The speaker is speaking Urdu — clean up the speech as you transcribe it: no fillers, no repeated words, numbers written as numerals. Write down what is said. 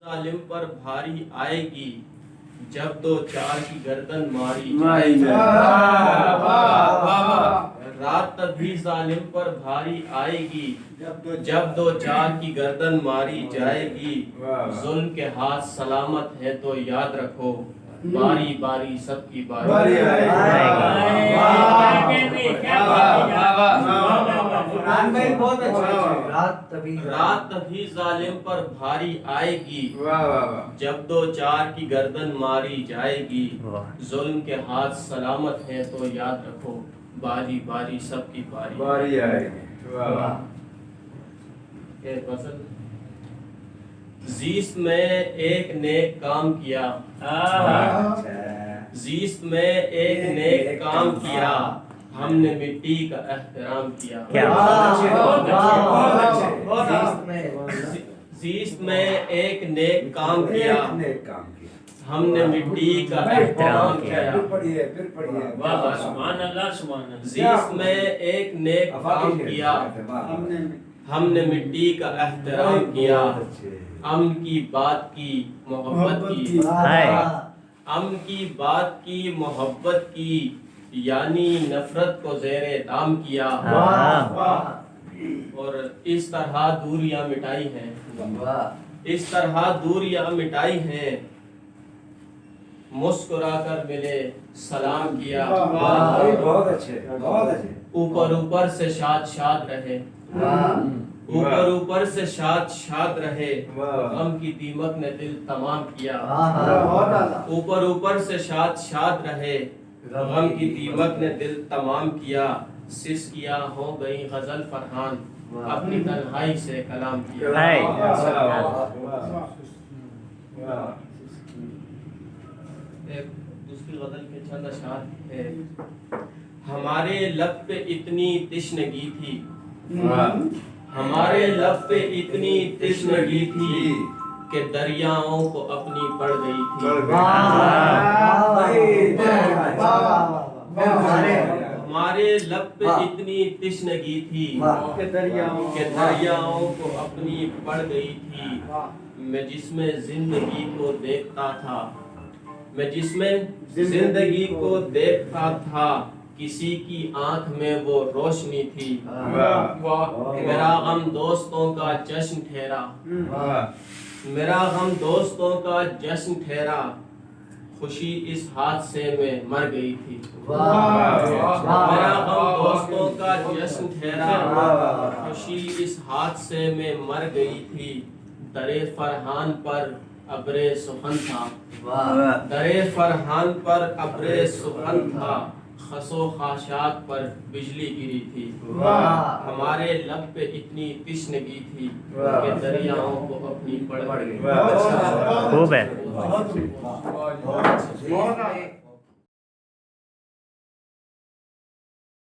ظالم پر بھاری آئے گی جب دو چار کی گردن ماری جائے گی۔ رات تبھی ظالم پر بھاری آئے گی جب دو چار کی گردن ماری جائے گی۔ ظلم کے ہاتھ سلامت ہے تو یاد رکھو باری باری سب کی باری آئے گی۔ رات تبھی ظالم پر بھاری آئے گی جب دو چار کی گردن ماری جائے گی۔ ظلم کے ہاتھ سلامت ہے تو یاد رکھو باری باری سب کی باری آئے گی۔ زیست میں ایک نیک کام کیا، زیست میں ایک نیک کام کیا، ہم نے مٹی کا احترام کیا۔ زیست میں ایک نیک کام کیا، ہم نے مٹی کا احترام کیا۔ زیست میں ایک نیک کام کیا، ہم نے مٹی کا احترام کیا۔ امن کی بات کی محبت کی، امن کی بات کی محبت کی، یعنی نفرت کو زیر دام کیا۔ اور اس طرح دوریاں مٹائی ہیں، اس طرح دوریاں مٹائی ہیں، مسکرا کر ملے سلام کیا۔ اوپر اوپر سے شاد شاد رہے، اوپر اوپر سے شاد شاد رہے، غم کی دیمک نے دل تمام کیا۔ اوپر اوپر سے شاد شاد رہے، غم کی دیمک نے دل تمام کیا۔ سسکیاں ہو گئی غزل فرحان، اپنی تنہائی سے کلام کیا۔ دوسری غزل کے چند اشعار ہے۔ ہمارے لب پہ اتنی تشنگی تھی، ہمارے لب پہ اتنی تشنگی تھی کہ دریاؤں کو اپنی پڑ گئی تھی۔ ہمارے لب پہ اتنی تشنگی تھی کہ دریاؤں کو اپنی پڑ گئی تھی۔ میں جس میں زندگی کو دیکھتا تھا، میں جس میں زندگی کو دیکھتا تھا، کسی کی آنکھ میں وہ روشنی تھی۔ میرا غم دوستوں کا جشن ٹھہرا، میرا غم دوستوں کا جشن ٹھہرا، خوشی اس حادثے میں مر گئی تھی۔ میرا غم دوستوں کا جشن ٹھہرا، خوشی اس حادثے میں مر گئی تھی۔ درے فرحان پر ابرے سخن تھا، درے فرحان پر ابرے سخن تھا، خس و خاشاک پر بجلی گری تھی۔ ہمارے لب پہ اتنی تشنگی تھی کہ دریاؤں کو اپنی پڑ گئی۔ خوب ہے۔